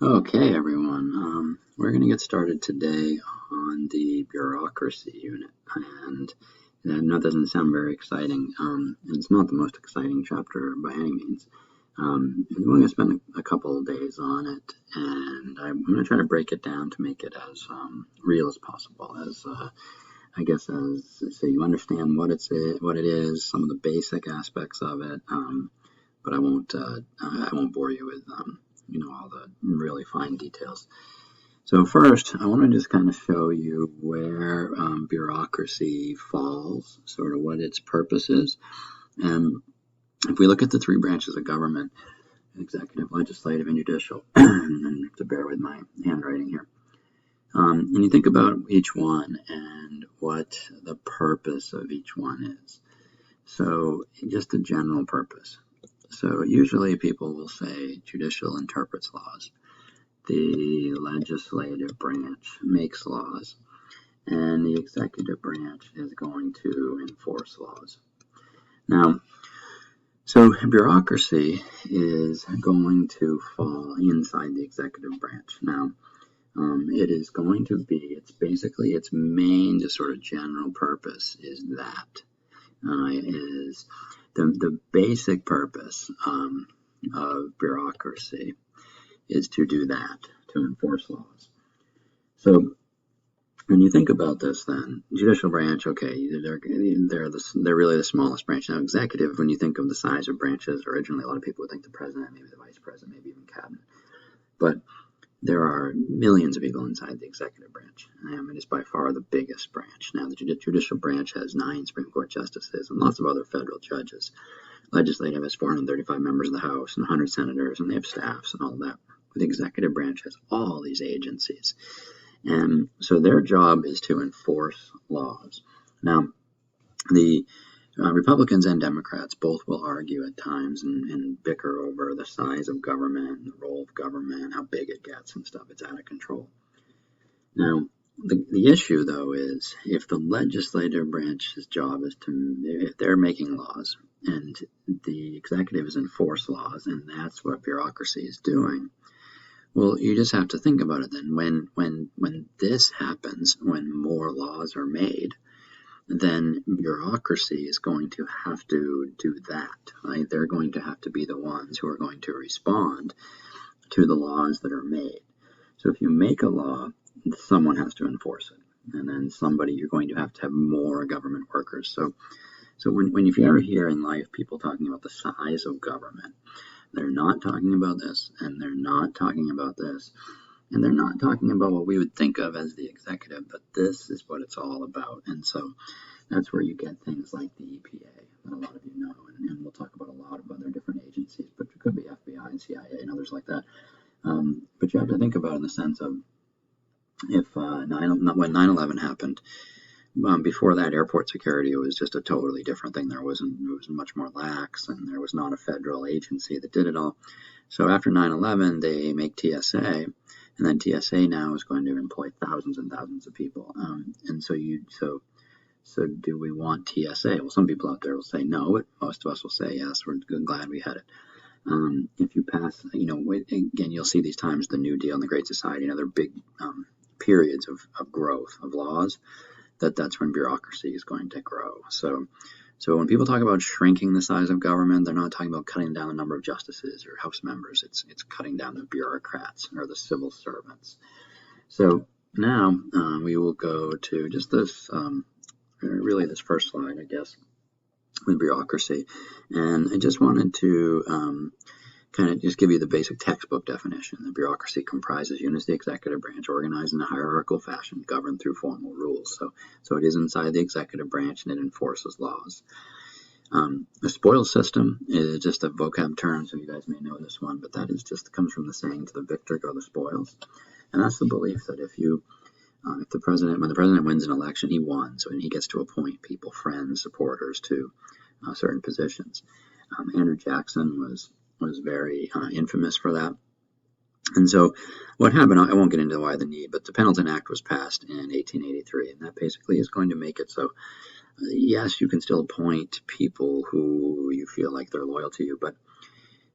Okay, everyone. We're going to get started today on the bureaucracy unit, and I know that doesn't sound very exciting, and it's not the most exciting chapter by any means. We're going to spend a couple of days on it, and I'm going to try to break it down to make it as real as possible, as I guess as so you understand what it is, some of the basic aspects of it. But I won't bore you with all the really fine details. So first, I want to just kind of show you where bureaucracy falls, sort of what its purpose is. And if we look at the three branches of government, executive, legislative, and judicial, and to bear with my handwriting here, and you think about each one and what the purpose of each one is. So just a general purpose. So usually people will say judicial interprets laws, the legislative branch makes laws, and the executive branch is going to enforce laws. Now, so bureaucracy is going to fall inside the executive branch. Now, it is going to be, it's basically its main just sort of general purpose is that. Is the basic purpose of bureaucracy is to do that, to enforce laws. So when you think about this, then judicial branch, okay, they're really the smallest branch. Now, executive, when you think of the size of branches, originally a lot of people would think the president, maybe the vice president, maybe even cabinet. But there are millions of people inside the executive branch. It is by far the biggest branch. Now, the judicial branch has 9 Supreme Court justices and lots of other federal judges. Legislative has 435 members of the House and 100 senators, and they have staffs and all that. The executive branch has all these agencies. And so their job is to enforce laws. Now, the Republicans and Democrats both will argue at times and bicker over the size of government, the role of government, how big it gets and stuff. It's out of control. Now, the issue, though, is if the legislative branch's job is if they're making laws and the executive is enforce laws, and that's what bureaucracy is doing, well, you just have to think about it then. When this happens, when more laws are made, then bureaucracy is going to have to do that. Right? They're going to have to be the ones who are going to respond to the laws that are made. So if you make a law, someone has to enforce it. And then you're going to have more government workers. So if you ever hear in life people talking about the size of government, they're not talking about this, and they're not talking about this, and they're not talking about what we would think of as the executive, but this is what it's all about. And so that's where you get things like the EPA that a lot of you know, and we'll talk about a lot of other different agencies, but it could be FBI and CIA and others like that. But you have to think about it in the sense of when 9/11 happened, before that, airport security was just a totally different thing. It was much more lax, and there was not a federal agency that did it all. So after 9/11, they make TSA, and then TSA now is going to employ thousands and thousands of people. And so do we want TSA? Well, some people out there will say no, but most of us will say yes. We're glad we had it. If you pass, again, you'll see these times, the New Deal and the Great Society, and other big periods of growth of laws. That's when bureaucracy is going to grow. So when people talk about shrinking the size of government, they're not talking about cutting down the number of justices or House members. It's cutting down the bureaucrats or the civil servants. So now we will go to just this, really this first slide, I guess, with bureaucracy. And I just wanted to kind of just give you the basic textbook definition. The bureaucracy comprises units of the executive branch organized in a hierarchical fashion, governed through formal rules. So it is inside the executive branch, and it enforces laws. The spoils system is just a vocab term, so you guys may know this one, but that is just comes from the saying, "To the victor go the spoils," and that's the belief that when the president wins an election, he won, so he gets to appoint people, friends, supporters to certain positions. Andrew Jackson was very infamous for that. And so what happened, I won't get into why the need, but the Pendleton Act was passed in 1883, and that basically is going to make it so, yes, you can still appoint people who you feel like they're loyal to you, but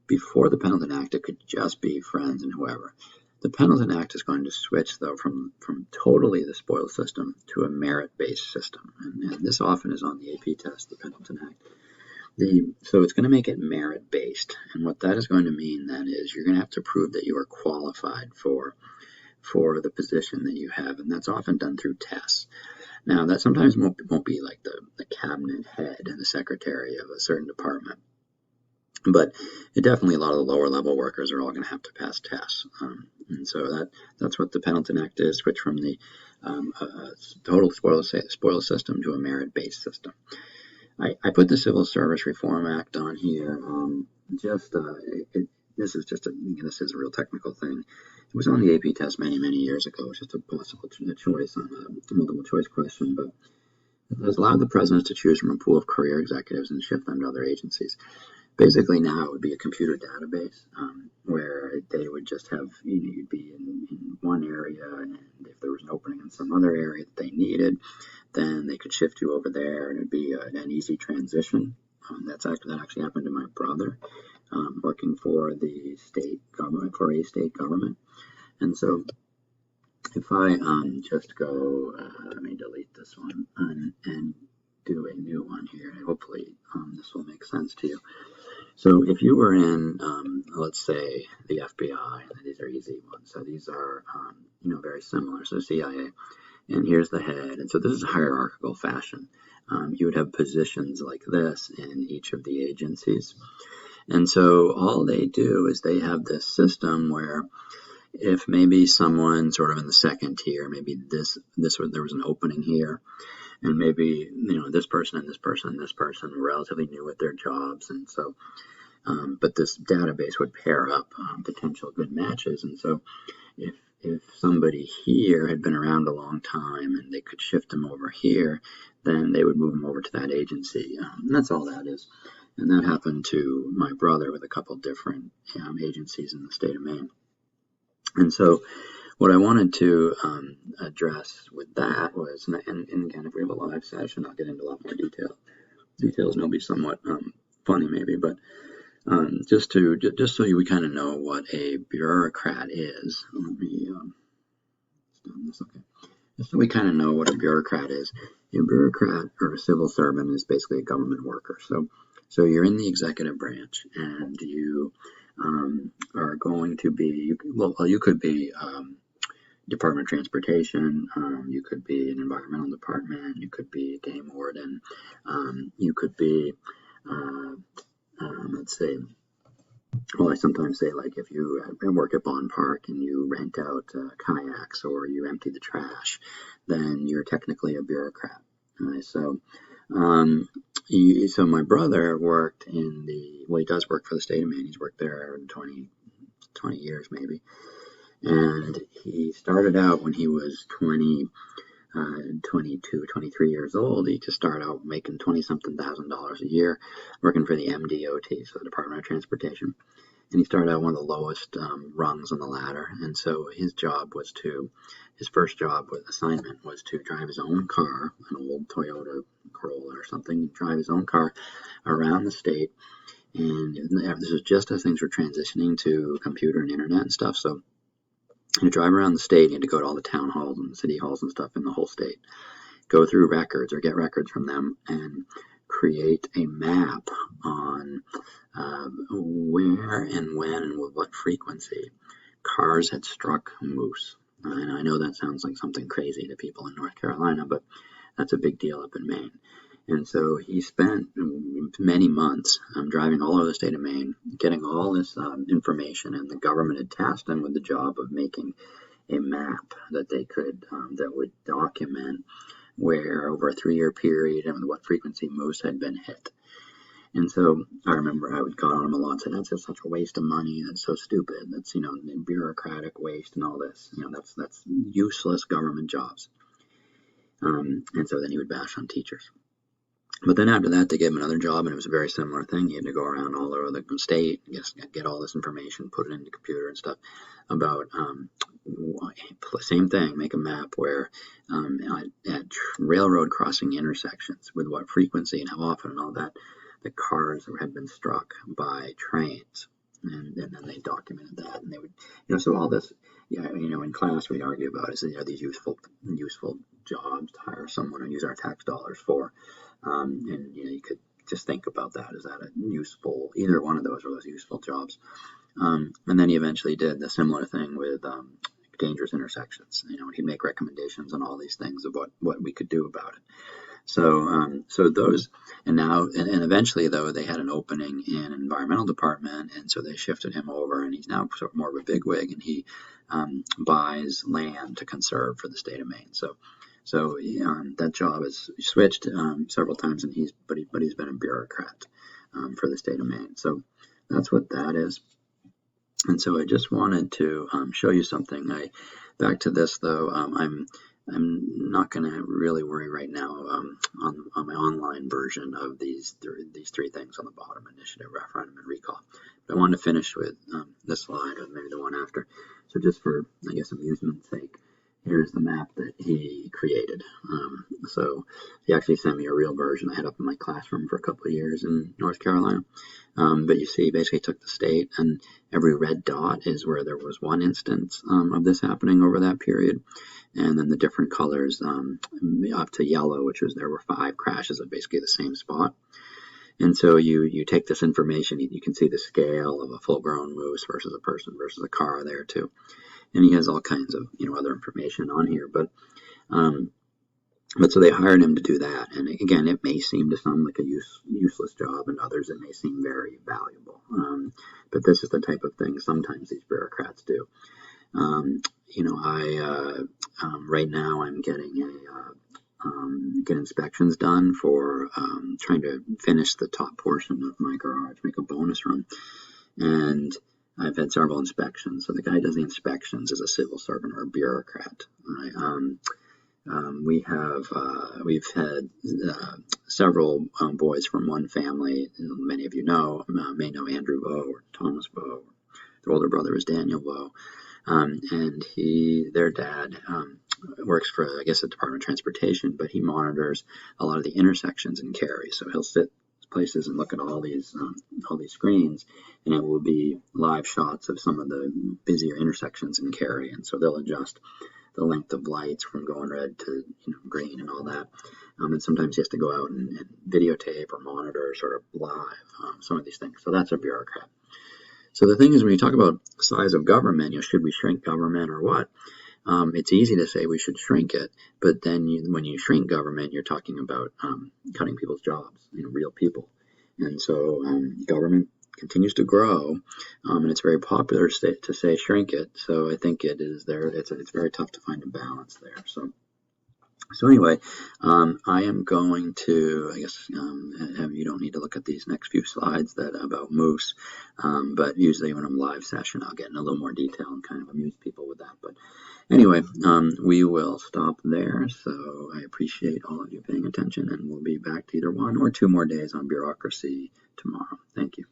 before the Pendleton Act, it could just be friends and whoever. The Pendleton Act is going to switch, though, from totally the spoils system to a merit-based system. And this often is on the AP test, the Pendleton Act. So it's going to make it merit-based. And what that is going to mean then is you're going to have to prove that you are qualified for the position that you have. And that's often done through tests. Now, that sometimes won't be like the cabinet head and the secretary of a certain department. But definitely a lot of the lower level workers are all going to have to pass tests. And so that's what the Pendleton Act is, switch from the total spoils system to a merit-based system. I put the Civil Service Reform Act on here. This is a real technical thing. It was on the AP test many, many years ago. It was just a possible choice on a multiple choice question, but it has allowed the presidents to choose from a pool of career executives and shift them to other agencies. Basically, now it would be a computer database where they would just have, you'd be in one area, and if there was an opening in some other area that they needed, then they could shift you over there, and it'd be an easy transition. That actually happened to my brother, working for the state government, for a state government. And so if I just go, let me delete this one and do a new one here, and hopefully this will make sense to you. So if you were in, let's say, the FBI, and these are easy ones, so these are, very similar, so CIA, and here's the head, and so this is a hierarchical fashion. You would have positions like this in each of the agencies, and so all they do is they have this system where if maybe someone sort of in the second tier, maybe there was an opening here, and maybe this person and this person and this person were relatively new at their jobs, and so but this database would pair up potential good matches. And so if somebody here had been around a long time and they could shift them over here, then they would move them over to that agency. And that's all that is. And that happened to my brother with a couple different agencies in the state of Maine. And so what I wanted to address with that was, and again, if we have a live session, I'll get into a lot more details, and it'll be somewhat funny maybe, but just so we kind of know what a bureaucrat is. Let me stop this. Okay. Just so we kind of know what a bureaucrat is. A bureaucrat or a civil servant is basically a government worker. So you're in the executive branch, and you are going to be, you could be Department of Transportation, you could be an environmental department, you could be a game warden, you could be, let's say, well, I sometimes say, like, if you work at Bond Park and you rent out kayaks or you empty the trash, then you're technically a bureaucrat. So my brother worked he does work for the state of Maine. He's worked there 20 years maybe. And he started out when he was 22, 23 years old. He just started out making $20-something thousand a year, working for the MDOT, so the Department of Transportation. And he started out one of the lowest rungs on the ladder. And so his first job assignment was to drive his own car, an old Toyota Corolla or something, drive his own car around the state. And this was just as things were transitioning to computer and internet and stuff. So to drive around the state, you had to go to all the town halls and city halls and stuff in the whole state, go through records or get records from them, and create a map on where and when and with what frequency cars had struck moose. And I know that sounds like something crazy to people in North Carolina, but that's a big deal up in Maine. And so he spent many months driving all over the state of Maine, getting all this information, and the government had tasked him with the job of making a map that they could, that would document where over a 3-year period and what frequency moose had been hit. And so I remember I would call on him a lot and say, that's just such a waste of money. That's so stupid. That's, bureaucratic waste and all this. That's useless government jobs. And so then he would bash on teachers. But then after that, they gave him another job, and it was a very similar thing. He had to go around all over the state, get all this information, put it into the computer and stuff about same thing, make a map where at railroad crossing intersections with what frequency and how often and all that, the cars had been struck by trains. And then they documented that, and they would, so all this, yeah, in class we'd argue about is, these useful jobs to hire someone and use our tax dollars for, and you could just think about that. Is that a useful, either one of those, or those useful jobs? And then he eventually did the similar thing with dangerous intersections. He'd make recommendations on all these things of what we could do about it. So those, and eventually though they had an opening in an environmental department, and so they shifted him over, and he's now sort of more of a bigwig, and he buys land to conserve for the state of Maine. So that job has switched several times, and he's been a bureaucrat for the state of Maine. So that's what that is. And so I just wanted to show you something. Back to this though, I'm not going to really worry right now on my online version of these three things on the bottom: initiative, referendum, and recall. But I wanted to finish with this slide, or maybe the one after. So just for, I guess, amusement's sake, here's the map that he created. So he actually sent me a real version I had up in my classroom for a couple of years in North Carolina. But you see, he basically took the state, and every red dot is where there was one instance of this happening over that period. And then the different colors up to yellow, which was there were 5 crashes at basically the same spot. And so you take this information, you can see the scale of a full-grown moose versus a person versus a car there too. And he has all kinds of other information on here, but so they hired him to do that. And again, it may seem to some like a useless job, and others it may seem very valuable. But this is the type of thing sometimes these bureaucrats do. Right now I'm getting get inspections done for trying to finish the top portion of my garage, make a bonus room, and I've had several inspections. So the guy who does the inspections is a civil servant or a bureaucrat. We've had several boys from one family. Many of you may know Andrew Bowe or Thomas Bowe. Their older brother is Daniel Bowe, and their dad works for, I guess, the Department of Transportation, but he monitors a lot of the intersections in Cary. So he'll sit places and look at all these screens, and it will be live shots of some of the busier intersections in Cary, and so they'll adjust the length of lights from going red to green and all that. And sometimes he has to go out and videotape or monitor sort of live some of these things. So that's a bureaucrat. So the thing is, when you talk about size of government, should we shrink government or what? It's easy to say we should shrink it, but then when you shrink government, you're talking about cutting people's jobs, real people. And so government continues to grow, and it's very popular to say shrink it. So I think it is there. It's very tough to find a balance there. So anyway, I am going to, I guess, you don't need to look at these next few slides about moose, but usually when I'm live session, I'll get in a little more detail and kind of amuse people with that. But anyway, we will stop there. So I appreciate all of you paying attention, and we'll be back to either 1 or 2 more days on bureaucracy tomorrow. Thank you.